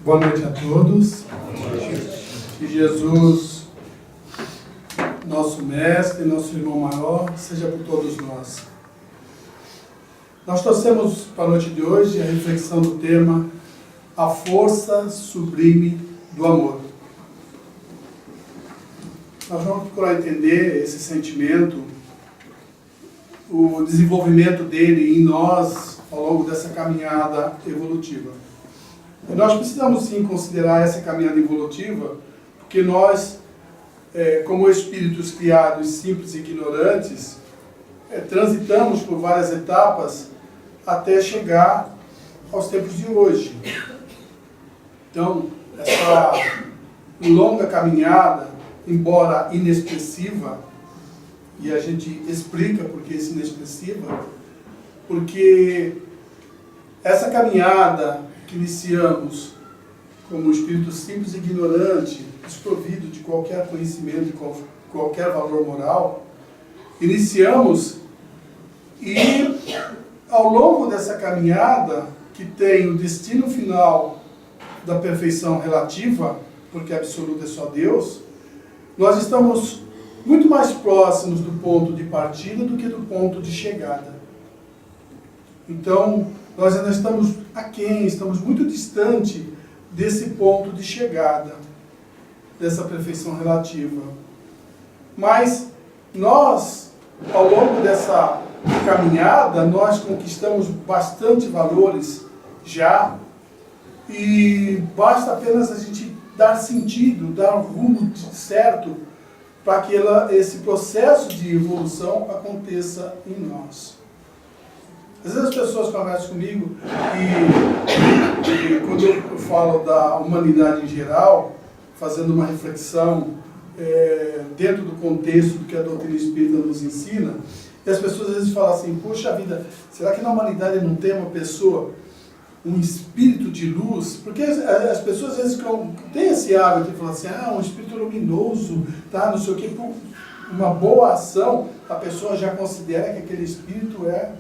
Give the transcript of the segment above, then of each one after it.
Boa noite a todos. Que Jesus, nosso mestre, nosso irmão maior, seja por todos nós. Nós trouxemos para a noite de hoje a reflexão do tema A Força Sublime do Amor. Nós vamos procurar entender esse sentimento, o desenvolvimento dele em nós ao longo dessa caminhada evolutiva. E nós precisamos sim considerar essa caminhada evolutiva, porque nós, como espíritos criados simples e ignorantes, transitamos por várias etapas até chegar aos tempos de hoje. Então, essa longa caminhada, embora inexpressiva, e a gente explica por que esse inexpressiva, porque essa caminhada que iniciamos como espírito simples e ignorante, desprovido de qualquer conhecimento, de qualquer valor moral, iniciamos e ao longo dessa caminhada, que tem o destino final da perfeição relativa, porque absoluto é só Deus, nós estamos muito mais próximos do ponto de partida do que do ponto de chegada. Então, nós ainda estamos aquém, estamos muito distante desse ponto de chegada, dessa perfeição relativa. Mas nós, ao longo dessa caminhada, nós conquistamos bastante valores já, e basta apenas a gente dar sentido, dar um rumo certo para que esse processo de evolução aconteça em nós. Às vezes as pessoas conversam comigo e quando eu falo da humanidade em geral, fazendo uma reflexão dentro do contexto do que a doutrina espírita nos ensina, e as pessoas às vezes falam assim, poxa vida, será que na humanidade não tem uma pessoa, um espírito de luz? Porque as pessoas às vezes têm esse hábito de falar assim, um espírito luminoso, tá, não sei o que, por uma boa ação, a pessoa já considera que aquele espírito é...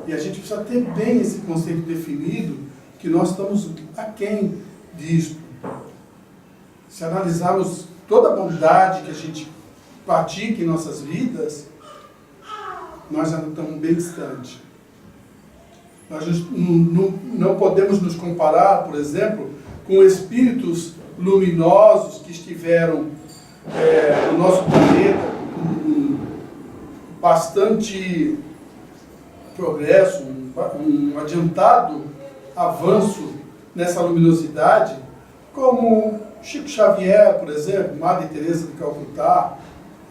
E a gente precisa ter bem esse conceito definido, que nós estamos aquém disto. Se analisarmos toda a bondade que a gente pratica em nossas vidas, nós já estamos bem distantes. Nós não podemos nos comparar, por exemplo, com espíritos luminosos que estiveram no nosso planeta com bastante progresso, um adiantado avanço nessa luminosidade, como Chico Xavier, por exemplo, Madre Teresa de Calcutá,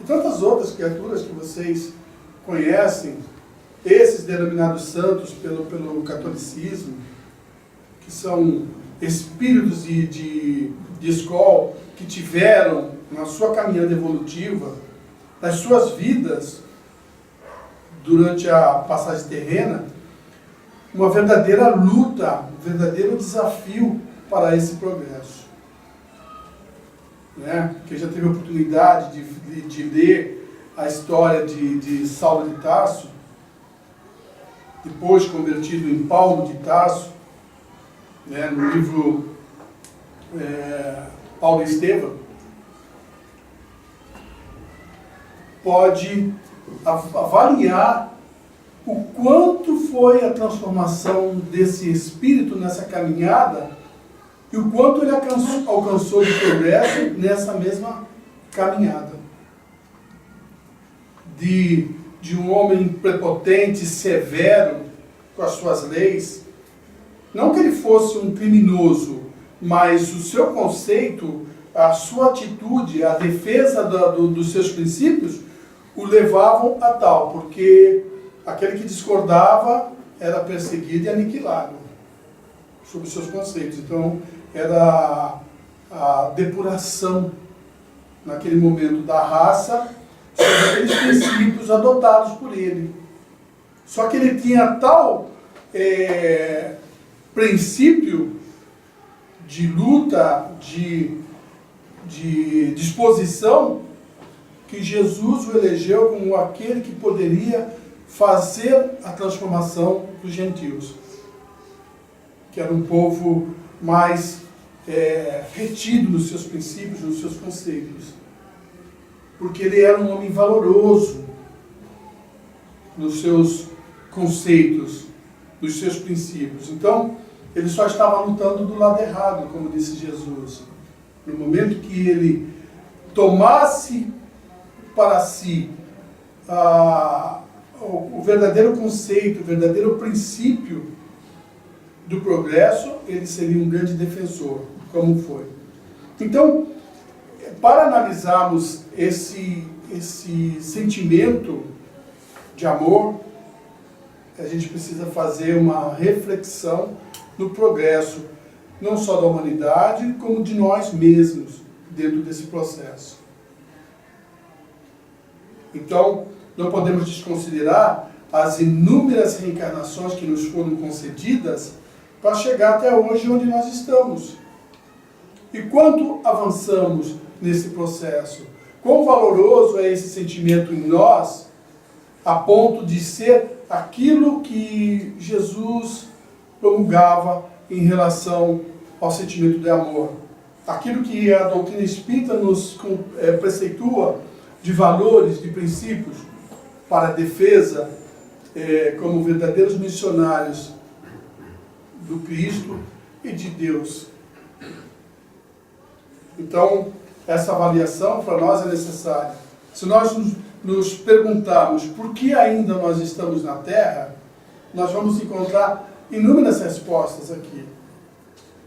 e tantas outras criaturas que vocês conhecem, esses denominados santos pelo catolicismo, que são espíritos de escola que tiveram, na sua caminhada evolutiva, nas suas vidas, durante a passagem terrena, uma verdadeira luta, um verdadeiro desafio para esse progresso. Quem já teve a oportunidade de ler a história de Saulo de Tarso, depois convertido em Paulo de Tarso, no livro Paulo e Estevão, pode avaliar o quanto foi a transformação desse espírito nessa caminhada e o quanto ele alcançou de progresso nessa mesma caminhada. De um homem prepotente, severo com as suas leis, não que ele fosse um criminoso, mas o seu conceito, a sua atitude, a defesa dos seus princípios, o levavam a tal, porque aquele que discordava era perseguido e aniquilado sobre os seus conceitos. Então, era a depuração, naquele momento, da raça, sobre aqueles princípios adotados por ele. Só que ele tinha tal princípio de luta, de disposição, que Jesus o elegeu como aquele que poderia fazer a transformação dos gentios. que era um povo mais retido nos seus princípios, nos seus conceitos. Porque ele era um homem valoroso nos seus conceitos, nos seus princípios. Então, ele só estava lutando do lado errado, como disse Jesus. No momento que ele tomasse para si o verdadeiro conceito, o verdadeiro princípio do progresso, ele seria um grande defensor, como foi. Então, para analisarmos esse sentimento de amor, a gente precisa fazer uma reflexão no progresso, não só da humanidade, como de nós mesmos, dentro desse processo. Então, não podemos desconsiderar as inúmeras reencarnações que nos foram concedidas para chegar até hoje onde nós estamos. E quanto avançamos nesse processo? Quão valoroso é esse sentimento em nós, a ponto de ser aquilo que Jesus promulgava em relação ao sentimento de amor. Aquilo que a doutrina espírita nos preceitua de valores, de princípios para a defesa, como verdadeiros missionários do Cristo e de Deus. Então, essa avaliação para nós é necessária. Se nós nos perguntarmos por que ainda nós estamos na Terra, nós vamos encontrar inúmeras respostas aqui.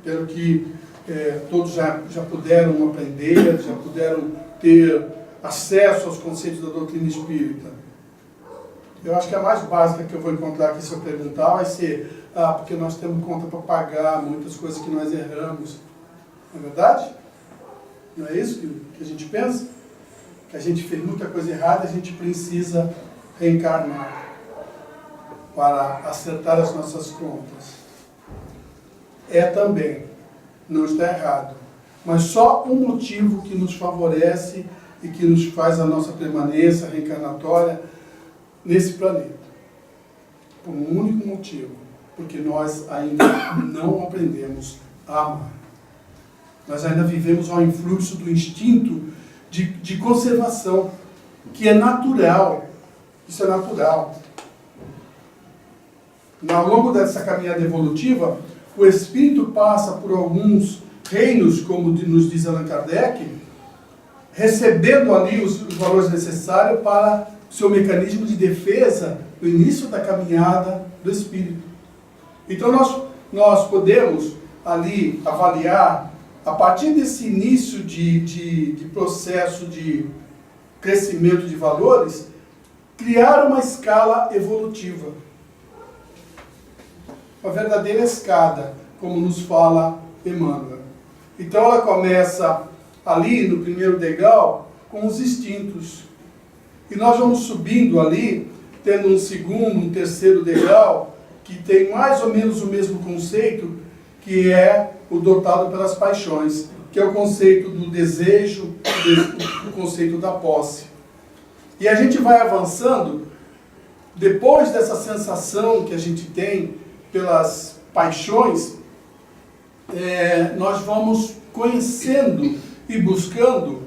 Pelo que todos já puderam aprender, já puderam ter acesso aos conceitos da doutrina espírita. Eu acho que a mais básica que eu vou encontrar aqui, se eu perguntar, vai ser porque nós temos conta para pagar, muitas coisas que nós erramos. Não é verdade? Não é isso que a gente pensa? Que a gente fez muita coisa errada, a gente precisa reencarnar para acertar as nossas contas. Também, não está errado, mas só um motivo que nos favorece e que nos faz a nossa permanência reencarnatória nesse planeta. Por um único motivo, porque nós ainda não aprendemos a amar. Nós ainda vivemos ao influxo do instinto de conservação, que é natural. Isso é natural. Ao longo dessa caminhada evolutiva, o espírito passa por alguns reinos, como nos diz Allan Kardec, recebendo ali os valores necessários para o seu mecanismo de defesa no início da caminhada do espírito. Então nós podemos ali avaliar, a partir desse início de processo de crescimento de valores, criar uma escala evolutiva. Uma verdadeira escada, como nos fala Emmanuel. Então ela começa ali no primeiro degrau com os instintos. E nós vamos subindo ali, tendo um segundo, um terceiro degrau, que tem mais ou menos o mesmo conceito, que é o dotado pelas paixões, que é o conceito do desejo, o conceito da posse. E a gente vai avançando, depois dessa sensação que a gente tem pelas paixões, nós vamos conhecendo e buscando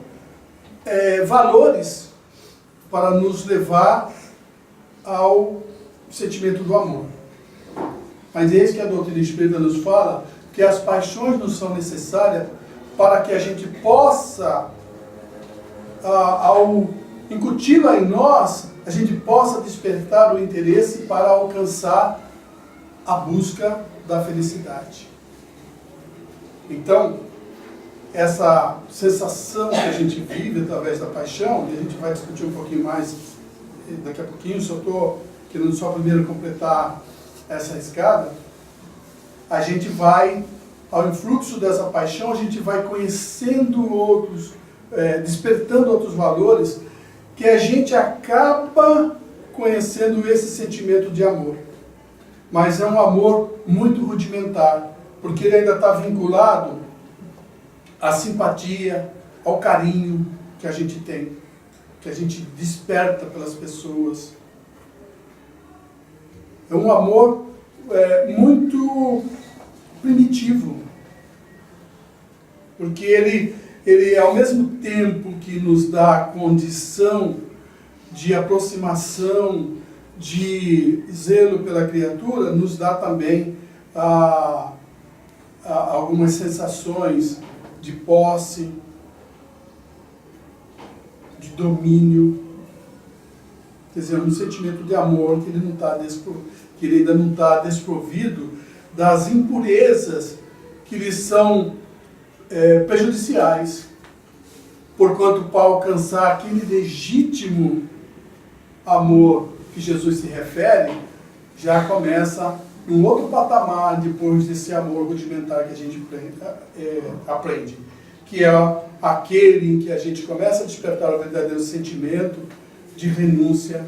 valores para nos levar ao sentimento do amor. Mas é isso que a doutrina espírita nos fala, que as paixões não são necessárias para que a gente possa, ao incuti-la em nós, a gente possa despertar o interesse para alcançar a busca da felicidade. Então, essa sensação que a gente vive através da paixão, e a gente vai discutir um pouquinho mais daqui a pouquinho, só estou querendo só primeiro completar essa escada, a gente vai, ao influxo dessa paixão, a gente vai conhecendo outros, despertando outros valores, que a gente acaba conhecendo esse sentimento de amor. Mas é um amor muito rudimentar, porque ele ainda está vinculado à simpatia, ao carinho que a gente tem, que a gente desperta pelas pessoas. É um amor muito primitivo. Porque ele, ao mesmo tempo que nos dá a condição de aproximação, de zelo pela criatura, nos dá também algumas sensações de posse, de domínio, quer dizer, um sentimento de amor que ele ainda não está desprovido das impurezas que lhe são prejudiciais, porquanto para alcançar aquele legítimo amor que Jesus se refere, já começa um outro patamar depois desse amor rudimentar que a gente aprende, que é aquele em que a gente começa a despertar o verdadeiro sentimento de renúncia,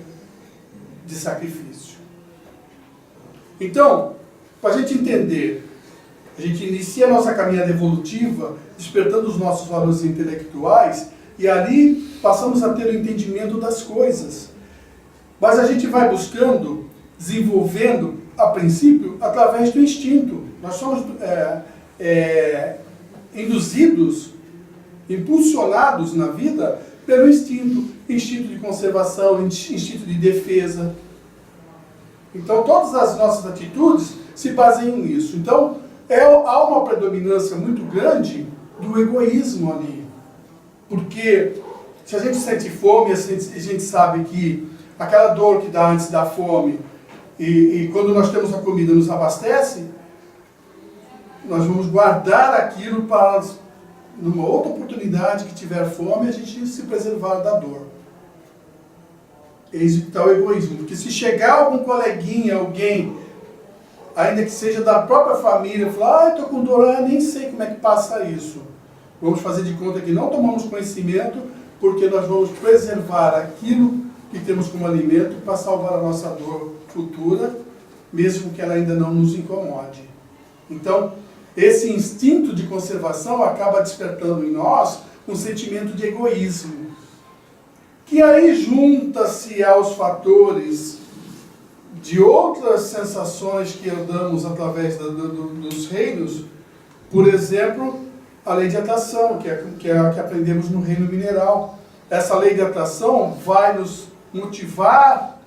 de sacrifício. Então, para a gente entender, a gente inicia a nossa caminhada evolutiva despertando os nossos valores intelectuais e ali passamos a ter o entendimento das coisas. Mas a gente vai buscando, desenvolvendo, a princípio, através do instinto. Nós somos induzidos, impulsionados na vida pelo instinto de conservação, instinto de defesa. Então, todas as nossas atitudes se baseiam nisso. Então, há uma predominância muito grande do egoísmo ali. Porque se a gente sente fome, a gente sabe que aquela dor que dá antes da fome, e quando nós temos a comida nos abastece, nós vamos guardar aquilo para, numa outra oportunidade que tiver fome, a gente se preservar da dor. Eis que está o egoísmo. Porque se chegar algum coleguinha, alguém, ainda que seja da própria família, falar, estou com dor, nem sei como é que passa isso. Vamos fazer de conta que não tomamos conhecimento, porque nós vamos preservar aquilo que temos como alimento para salvar a nossa dor futura, mesmo que ela ainda não nos incomode. Então, esse instinto de conservação acaba despertando em nós um sentimento de egoísmo, que aí junta-se aos fatores de outras sensações que herdamos através dos reinos, por exemplo, a lei de atração, que é a que aprendemos no reino mineral. Essa lei de atração vai nos motivar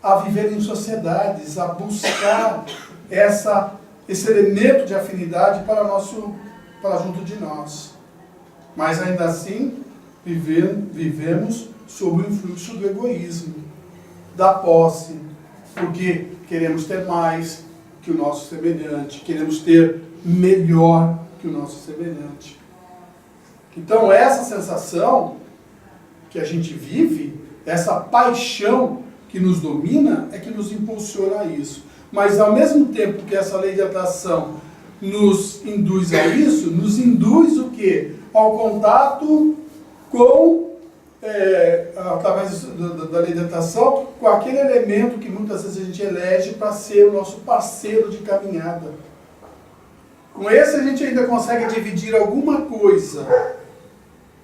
a viver em sociedades, a buscar esse elemento de afinidade para junto de nós. Mas ainda assim, vivemos sob o influxo do egoísmo, da posse, porque queremos ter mais que o nosso semelhante, queremos ter melhor que o nosso semelhante. Então essa sensação que a gente vive, essa paixão que nos domina, é que nos impulsiona a isso. Mas ao mesmo tempo que essa lei de atração nos induz a isso, nos induz o quê? Ao contato com, através da lei de atração, com aquele elemento que muitas vezes a gente elege para ser o nosso parceiro de caminhada. Com esse a gente ainda consegue dividir alguma coisa,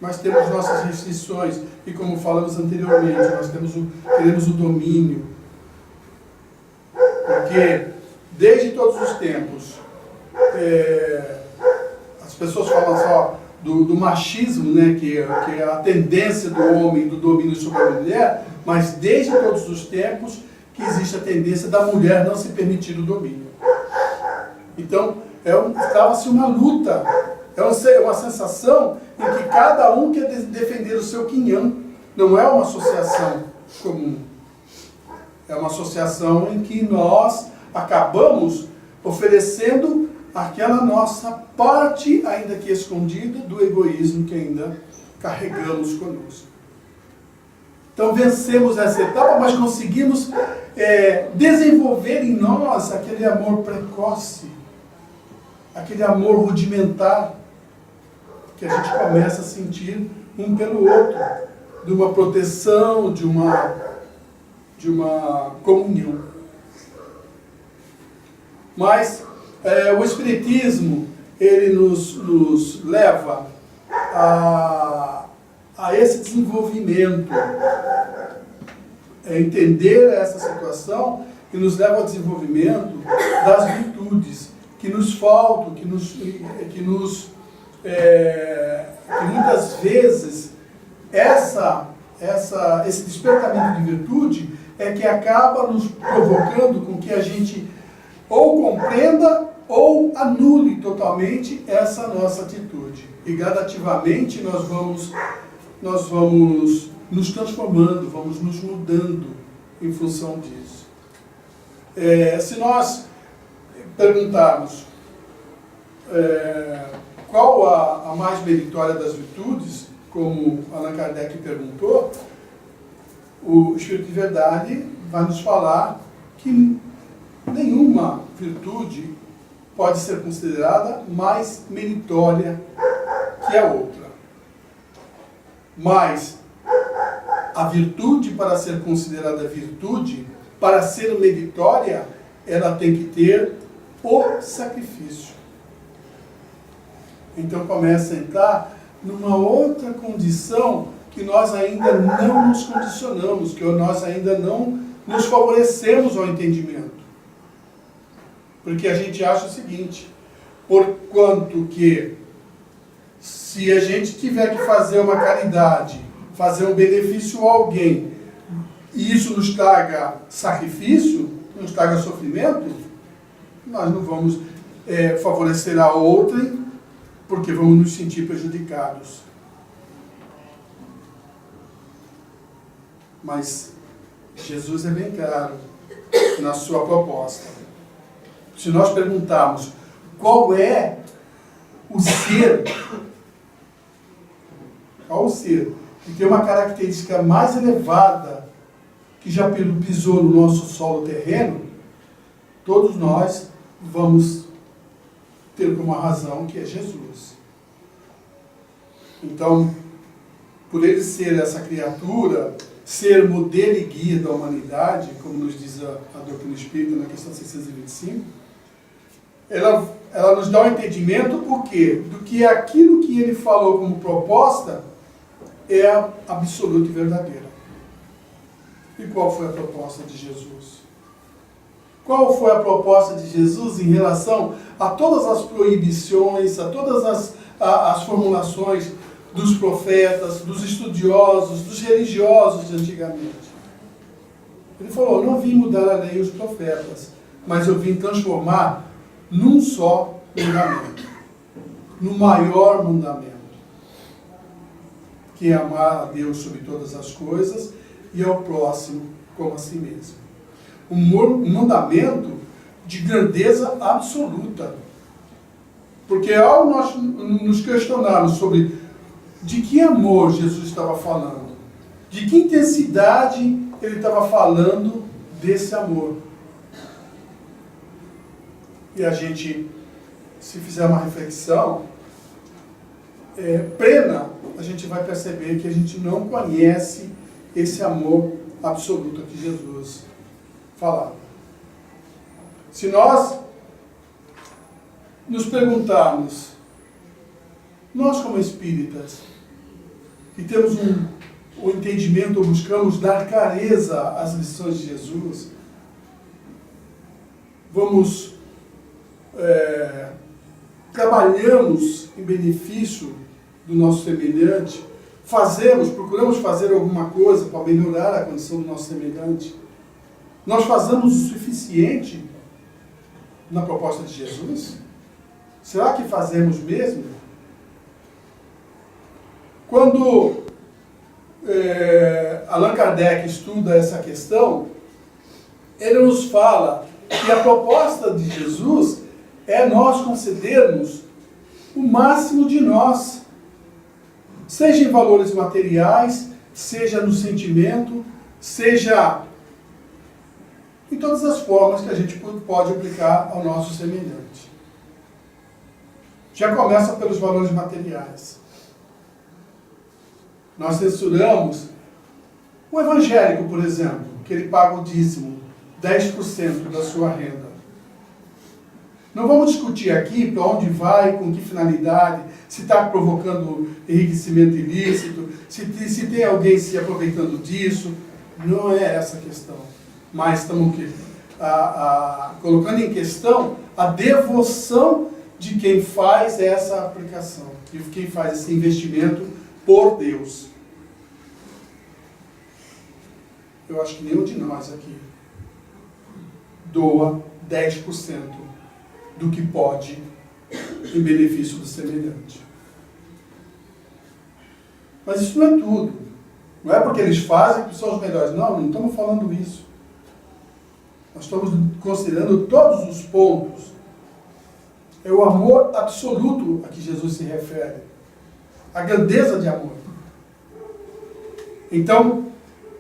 mas temos nossas restrições, e como falamos anteriormente, nós queremos o domínio. Porque desde todos os tempos, as pessoas falam só do machismo, né, que é a tendência do homem do domínio sobre a mulher, mas desde todos os tempos que existe a tendência da mulher não se permitir o domínio. Então, trava-se uma luta, é uma sensação em que cada um quer defender o seu quinhão. Não é uma associação comum. É uma associação em que nós acabamos oferecendo aquela nossa parte, ainda que escondida, do egoísmo que ainda carregamos conosco. Então vencemos essa etapa, mas conseguimos desenvolver em nós aquele amor precoce, aquele amor rudimentar, que a gente começa a sentir um pelo outro, de uma proteção, de uma comunhão. Mas o Espiritismo, ele nos leva a esse desenvolvimento, entender essa situação, e nos leva ao desenvolvimento das virtudes, que nos faltam, que muitas vezes esse despertamento de virtude é que acaba nos provocando com que a gente ou compreenda ou anule totalmente essa nossa atitude. E gradativamente nós vamos nos transformando, vamos nos mudando em função disso. Se nós perguntarmos qual a mais meritória das virtudes, como Allan Kardec perguntou, o Espírito de Verdade vai nos falar que nenhuma virtude pode ser considerada mais meritória que a outra. Mas a virtude, para ser considerada virtude, para ser meritória, ela tem que ter o sacrifício. Então começa a entrar numa outra condição que nós ainda não nos condicionamos, que nós ainda não nos favorecemos ao entendimento. Porque a gente acha o seguinte: porquanto que se a gente tiver que fazer uma caridade, fazer um benefício a alguém, e isso nos traga sacrifício, nos traga sofrimento, nós não vamos favorecer a outrem, porque vamos nos sentir prejudicados. Mas Jesus é bem claro na sua proposta. Se nós perguntarmos qual é o ser que tem uma característica mais elevada que já pisou no nosso solo terreno, todos nós vamos ter como razão que é Jesus. Então, por ele ser essa criatura, ser modelo e guia da humanidade, como nos diz a doutrina espírita na questão 625, ela nos dá um entendimento por quê? Do que aquilo que ele falou como proposta é absoluta e verdadeira. E qual foi a proposta de Jesus? Qual foi a proposta de Jesus em relação a todas as proibições, a todas as formulações dos profetas, dos estudiosos, dos religiosos de antigamente? Ele falou: não vim mudar a lei e os profetas, mas eu vim transformar num só mandamento, no maior mandamento, que é amar a Deus sobre todas as coisas e ao próximo como a si mesmo. Um mandamento de grandeza absoluta. Porque ao nós nos questionarmos sobre de que amor Jesus estava falando, de que intensidade ele estava falando desse amor, e a gente, se fizer uma reflexão plena, a gente vai perceber que a gente não conhece esse amor absoluto que Jesus falava. Se nós nos perguntarmos, nós como espíritas, que temos um entendimento, ou buscamos dar clareza às lições de Jesus, trabalhamos em benefício do nosso semelhante, procuramos fazer alguma coisa para melhorar a condição do nosso semelhante, nós fazemos o suficiente na proposta de Jesus? Será que fazemos mesmo? Quando Allan Kardec estuda essa questão, ele nos fala que a proposta de Jesus é nós concedermos o máximo de nós, seja em valores materiais, seja no sentimento, seja em todas as formas que a gente pode aplicar ao nosso semelhante. Já começa pelos valores materiais. Nós censuramos o evangélico, por exemplo, que ele paga o dízimo, 10% da sua renda. Não vamos discutir aqui para onde vai, com que finalidade, se está provocando enriquecimento ilícito, se tem alguém se aproveitando disso. Não é essa a questão. Mas estamos colocando em questão a devoção de quem faz essa aplicação, de quem faz esse investimento por Deus. Eu acho que nenhum de nós aqui doa 10% do que pode em benefício do semelhante. Mas isso não é tudo. Não é porque eles fazem que são os melhores. Não estamos falando isso. Nós estamos considerando todos os pontos. É o amor absoluto a que Jesus se refere. A grandeza de amor. Então,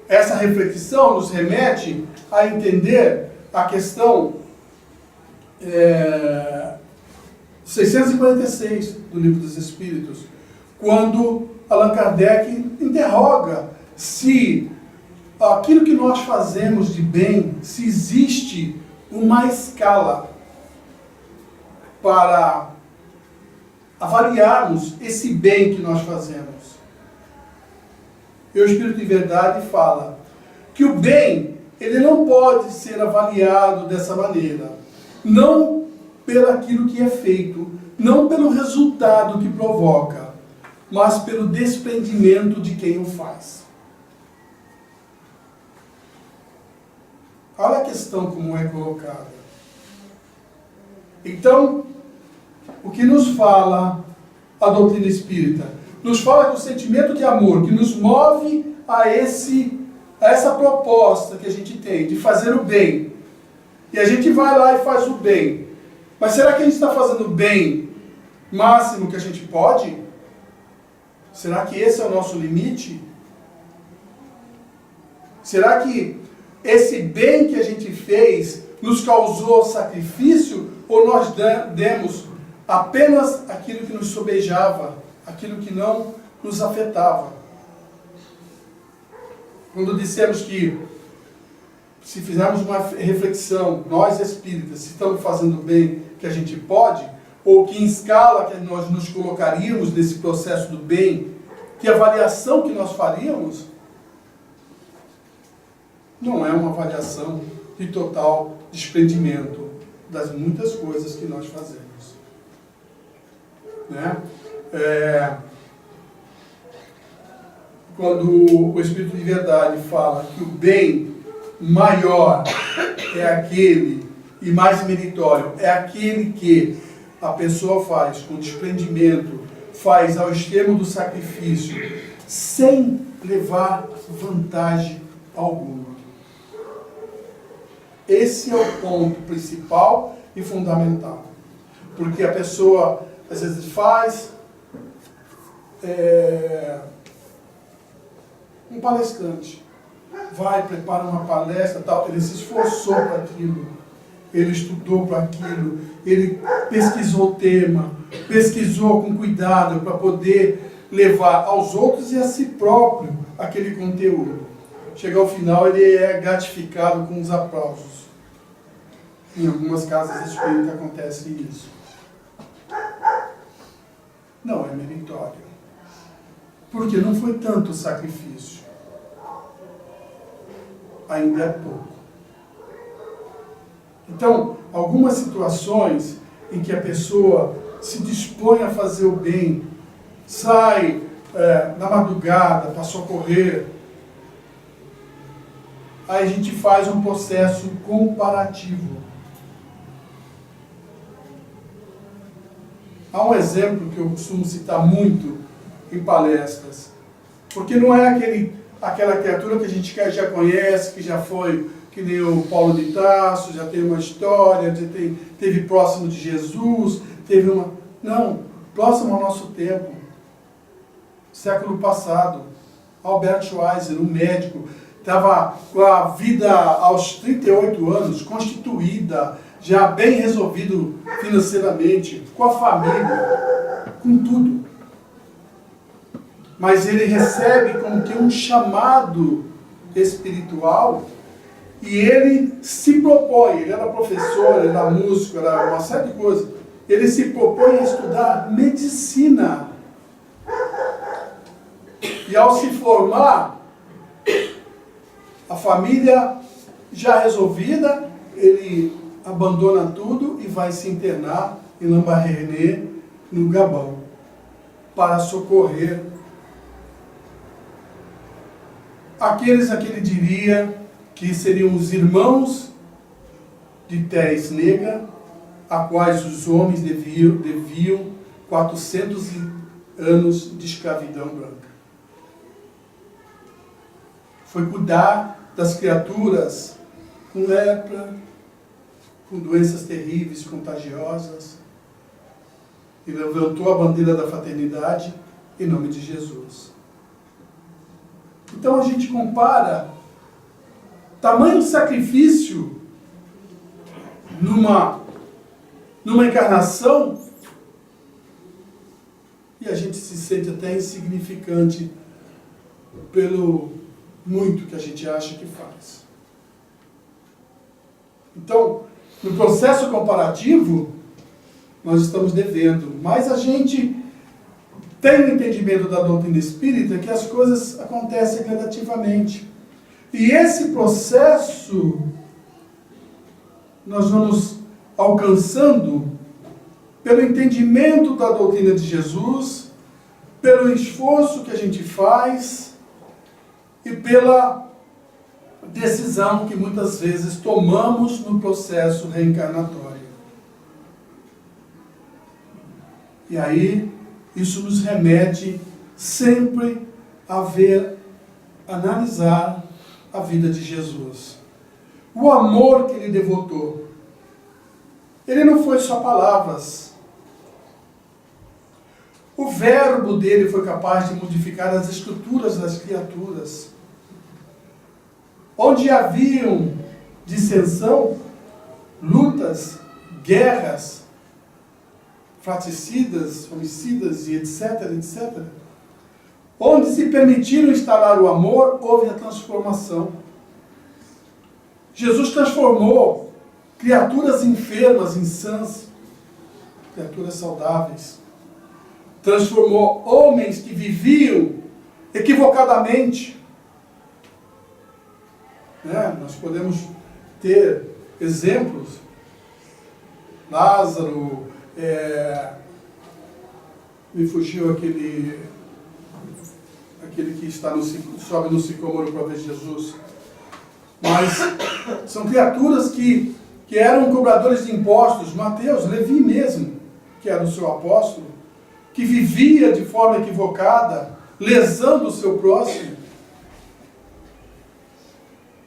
essa reflexão nos remete a entender a questão 646 do Livro dos Espíritos, quando Allan Kardec interroga se aquilo que nós fazemos de bem, se existe uma escala para avaliarmos esse bem que nós fazemos. E o Espírito de Verdade fala que o bem, ele não pode ser avaliado dessa maneira. Não pelo aquilo que é feito, não pelo resultado que provoca, mas pelo desprendimento de quem o faz. Olha a questão como é colocada. Então, o que nos fala a doutrina espírita? Nos fala que o sentimento de amor que nos move a essa proposta que a gente tem de fazer o bem. E a gente vai lá e faz o bem. Mas será que a gente está fazendo o bem máximo que a gente pode? Será que esse é o nosso limite? Será que esse bem que a gente fez nos causou sacrifício? Ou nós demos apenas aquilo que nos sobejava, aquilo que não nos afetava? Quando dissemos que, se fizermos uma reflexão, nós espíritas, se estamos fazendo o bem que a gente pode, ou que em escala que nós nos colocaríamos nesse processo do bem, que avaliação que nós faríamos, não é uma avaliação de total desprendimento das muitas coisas que nós fazemos. Né? Quando o Espírito de Verdade fala que o bem maior é aquele, e mais meritório, é aquele que a pessoa faz com desprendimento, faz ao extremo do sacrifício, sem levar vantagem alguma. Esse é o ponto principal e fundamental. Porque a pessoa, às vezes, faz um palestrante. Vai, prepara uma palestra, tal, ele se esforçou para aquilo, ele estudou para aquilo, ele pesquisou o tema, pesquisou com cuidado para poder levar aos outros e a si próprio aquele conteúdo. Chega ao final, ele é gratificado com os aplausos. Em algumas casas espíritas acontece isso. Não é meritório. Porque não foi tanto sacrifício. Ainda é pouco. Então, algumas situações em que a pessoa se dispõe a fazer o bem, sai na madrugada para socorrer, aí a gente faz um processo comparativo. Há um exemplo que eu costumo citar muito em palestras, porque não é aquela criatura que a gente já conhece, que já foi, que nem o Paulo de Tarso, já tem uma história, teve próximo de Jesus, Não, próximo ao nosso tempo, século passado, Albert Schweitzer, um médico, estava com a vida aos 38 anos, constituída, já bem resolvido financeiramente, com a família, com tudo. Mas ele recebe como que um chamado espiritual e ele se propõe, ele era professor, ele era músico, era uma série de coisas, ele se propõe a estudar medicina. E ao se formar, a família já resolvida, ele abandona tudo e vai se internar em Lambaréné, no Gabão, para socorrer aqueles a que ele diria que seriam os irmãos de tez negra, a quais os homens deviam 400 anos de escravidão branca. Foi cuidar das criaturas com lepra, com doenças terríveis, contagiosas, e levantou a bandeira da fraternidade em nome de Jesus. Então a gente compara tamanho sacrifício numa encarnação e a gente se sente até insignificante pelo muito que a gente acha que faz. Então, no processo comparativo, nós estamos devendo, mas a gente tem o entendimento da doutrina espírita que as coisas acontecem gradativamente. E esse processo nós vamos alcançando pelo entendimento da doutrina de Jesus, pelo esforço que a gente faz e pela decisão que muitas vezes tomamos no processo reencarnatório. E aí, isso nos remete sempre a analisar a vida de Jesus. O amor que ele devotou. Ele não foi só palavras. O verbo dele foi capaz de modificar as estruturas das criaturas. Onde haviam dissensão, lutas, guerras, fratricidas, homicidas e etc, etc. Onde se permitiram instalar o amor, houve a transformação. Jesus transformou criaturas enfermas em sãs, criaturas saudáveis. Transformou homens que viviam equivocadamente. Nós podemos ter exemplos. Lázaro, me fugiu aquele que sobe no sicômoro para ver Jesus. Mas são criaturas que eram cobradores de impostos. Mateus, Levi mesmo, que era o seu apóstolo, que vivia de forma equivocada, lesando o seu próximo,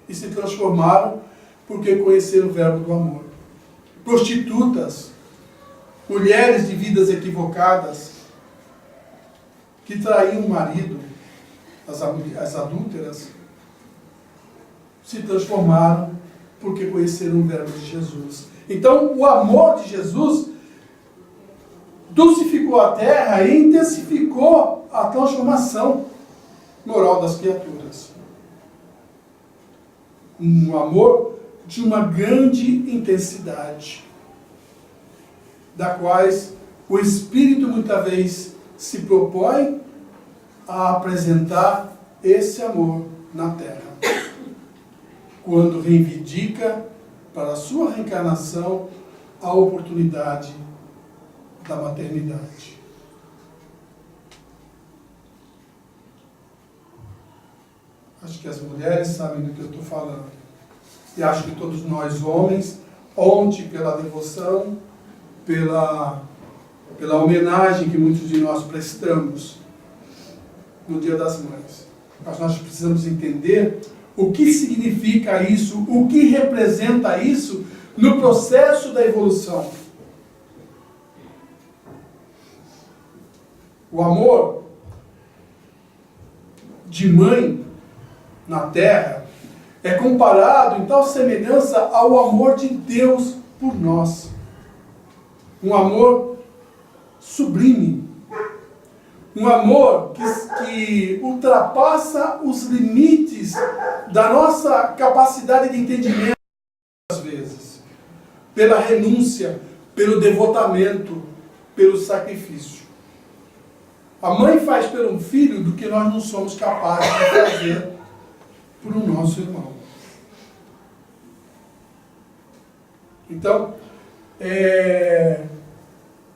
e se transformaram porque conheceram o verbo do amor. Prostitutas, mulheres de vidas equivocadas, que traíam o marido, as adúlteras, se transformaram porque conheceram o verbo de Jesus. Então, o amor de Jesus dulcificou a terra e intensificou a transformação moral das criaturas. Um amor de uma grande intensidade, da quais o Espírito muitas vezes se propõe a apresentar esse amor na Terra, quando reivindica para a sua reencarnação a oportunidade da maternidade. Acho que as mulheres sabem do que eu estou falando. E acho que todos nós homens, ontem pela devoção, pela homenagem que muitos de nós prestamos no Dia das Mães. Mas nós precisamos entender o que significa isso, o que representa isso no processo da evolução. O amor de mãe na Terra é comparado em tal semelhança ao amor de Deus por nós. Um amor sublime. Um amor que ultrapassa os limites da nossa capacidade de entendimento, às vezes. Pela renúncia, pelo devotamento, pelo sacrifício. A mãe faz pelo filho do que nós não somos capazes de fazer por um nosso irmão. Então,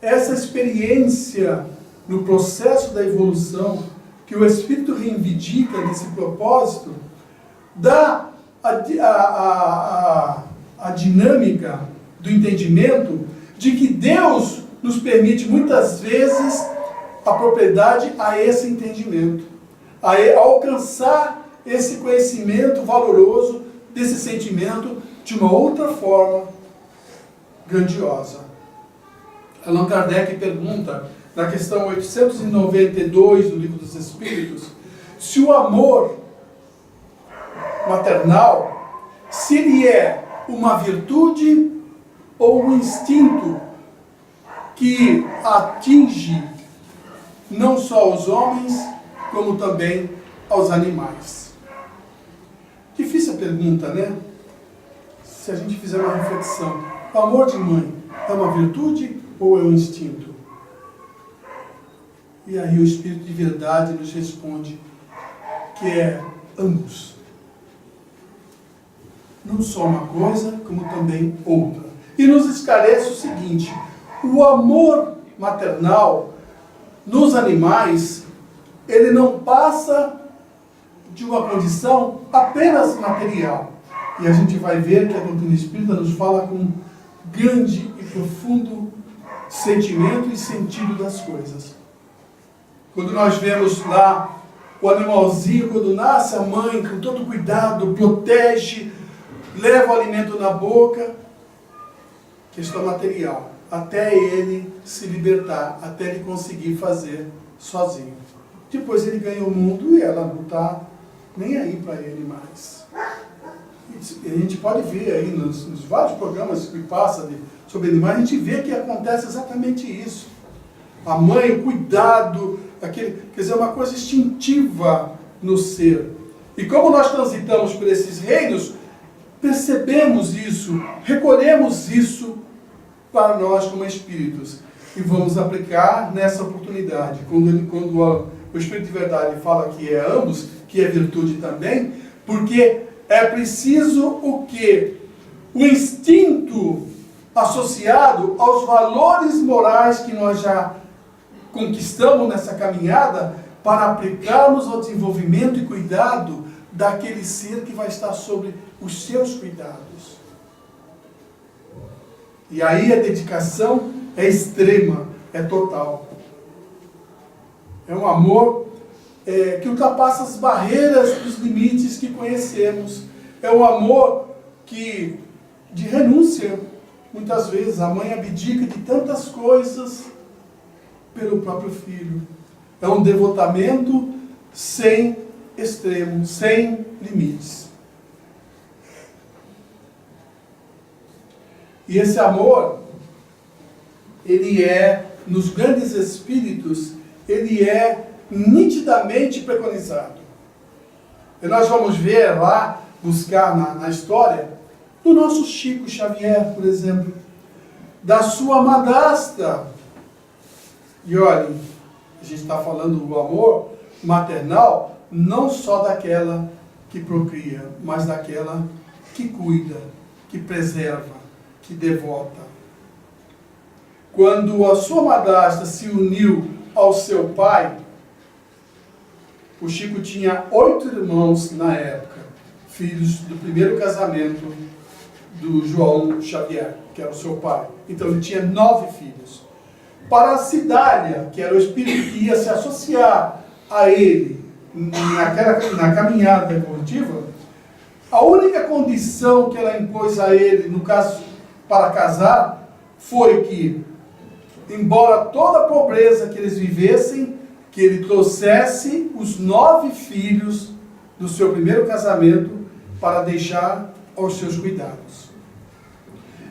essa experiência no processo da evolução que o Espírito reivindica nesse propósito, dá a dinâmica do entendimento de que Deus nos permite muitas vezes a propriedade a esse entendimento, a alcançar esse conhecimento valoroso desse sentimento de uma outra forma grandiosa. Allan Kardec pergunta, na questão 892 do Livro dos Espíritos, se o amor maternal, se ele é uma virtude ou um instinto que atinge não só os homens, como também aos animais. Difícil a pergunta, né? Se a gente fizer uma reflexão, o amor de mãe é uma virtude ou é um instinto? E aí o Espírito de Verdade nos responde que é ambos. Não só uma coisa, como também outra. E nos esclarece o seguinte: o amor maternal nos animais, ele não passa de uma condição apenas material. E a gente vai ver que a doutrina espírita nos fala com grande e profundo sentimento e sentido das coisas. Quando nós vemos lá o animalzinho, quando nasce, a mãe, com todo cuidado, protege, leva o alimento na boca, questão material, até ele se libertar, até ele conseguir fazer sozinho. Depois ele ganha o mundo e ela não está nem aí para ele mais. A gente pode ver aí nos vários programas que passa sobre animais, a gente vê que acontece exatamente isso. A mãe, o cuidado, quer dizer, uma coisa instintiva no ser. E como nós transitamos por esses reinos, percebemos isso, recolhemos isso para nós como espíritos. E vamos aplicar nessa oportunidade. Quando o Espírito de Verdade fala que é ambos, que é virtude também, porque é preciso o quê? O instinto associado aos valores morais que nós já conquistamos nessa caminhada para aplicarmos ao desenvolvimento e cuidado daquele ser que vai estar sobre os seus cuidados. E aí a dedicação é extrema, é total. É um amor que ultrapassa as barreiras dos limites que conhecemos. É um amor de renúncia. Muitas vezes a mãe abdica de tantas coisas pelo próprio filho. É um devotamento sem extremo, sem limites. E esse amor, ele é, nos grandes espíritos, ele é nitidamente preconizado. E nós vamos ver lá, buscar na história, do nosso Chico Xavier, por exemplo, da sua madrasta. E olhem, a gente está falando do amor maternal, não só daquela que procria, mas daquela que cuida, que preserva, que devota. Quando a sua madrasta se uniu ao seu pai, o Chico tinha 8 irmãos na época, filhos do primeiro casamento do João Xavier, que era o seu pai. Então ele tinha 9 filhos. Para a Cidália, que era o espírito que ia se associar a ele na caminhada evolutiva, a única condição que ela impôs a ele, no caso para casar, foi que, embora toda a pobreza que eles vivessem, que ele trouxesse os 9 filhos do seu primeiro casamento para deixar aos seus cuidados.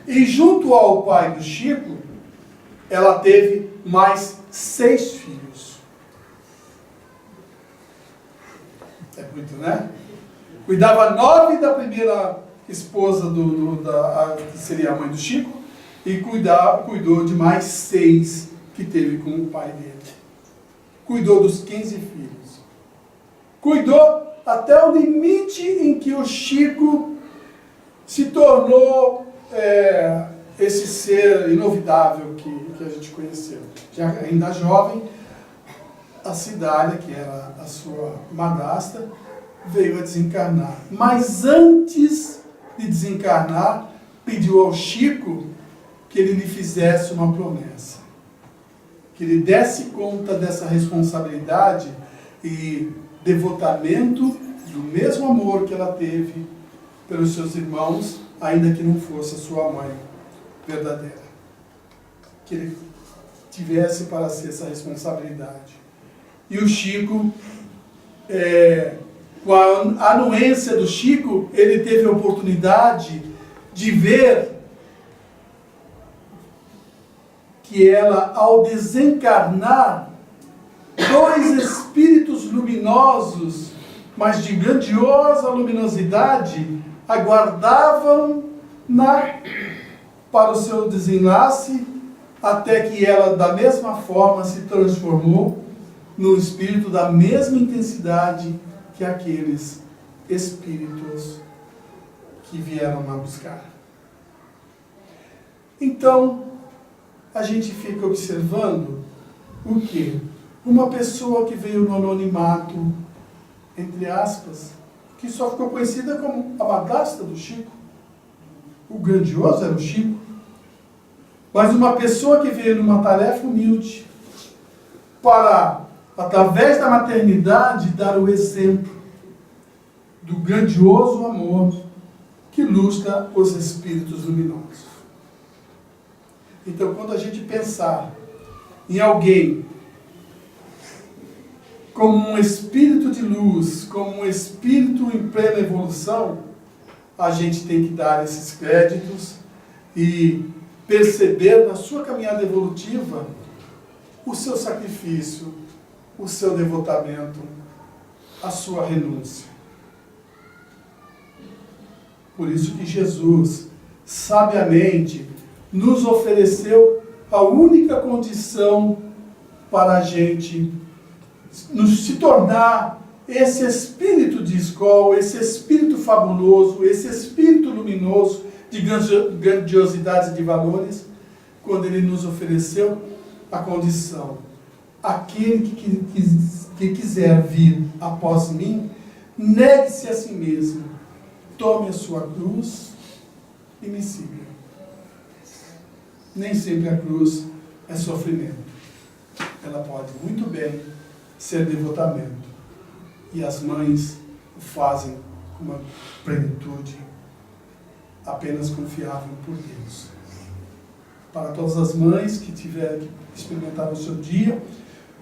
E junto ao pai do Chico, ela teve mais 6 filhos. É muito, né? Cuidava 9 da primeira esposa que seria a mãe do Chico, e cuidou de mais 6 que teve com o pai dele. Cuidou dos 15 filhos. Cuidou até o limite em que o Chico se tornou esse ser inovidável que a gente conheceu. Já ainda jovem, a Cidália, que era a sua madrasta, veio a desencarnar. Mas antes de desencarnar, pediu ao Chico que ele lhe fizesse uma promessa. Que ele desse conta dessa responsabilidade e devotamento do mesmo amor que ela teve pelos seus irmãos, ainda que não fosse a sua mãe verdadeira. Que ele tivesse para si essa responsabilidade. E o Chico, com a anuência do Chico, ele teve a oportunidade de ver que ela, ao desencarnar, dois espíritos luminosos, mas de grandiosa luminosidade, aguardavam para o seu desenlace, até que ela, da mesma forma, se transformou num espírito da mesma intensidade que aqueles espíritos que vieram lá buscar. Então, a gente fica observando o quê? Uma pessoa que veio no anonimato, entre aspas, que só ficou conhecida como a madrasta do Chico. O grandioso era o Chico. Mas uma pessoa que veio numa tarefa humilde para, através da maternidade, dar o exemplo do grandioso amor que lustra os espíritos luminosos. Então, quando a gente pensar em alguém como um espírito de luz, como um espírito em plena evolução, a gente tem que dar esses créditos e perceber na sua caminhada evolutiva o seu sacrifício, o seu devotamento, a sua renúncia. Por isso que Jesus, sabiamente, nos ofereceu a única condição para a gente se tornar esse espírito de escola, esse espírito fabuloso, esse espírito luminoso de grandiosidades e de valores, quando ele nos ofereceu a condição: aquele que quiser vir após mim, negue-se a si mesmo, tome a sua cruz e me siga. Nem sempre a cruz é sofrimento. Ela pode muito bem ser devotamento. E as mães o fazem com uma plenitude apenas confiável por Deus. Para todas as mães que tiverem que experimentar o seu dia,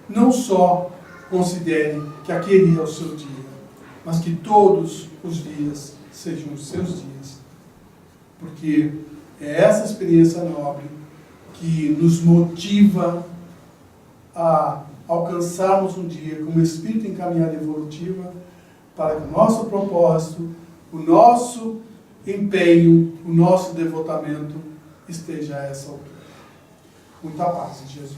não só considerem que aquele é o seu dia, mas que todos os dias sejam os seus dias. Porque é essa experiência nobre que nos motiva a alcançarmos um dia como espírito em caminhada evolutiva, para que o nosso propósito, o nosso empenho, o nosso devotamento esteja a essa altura. Muita paz em Jesus.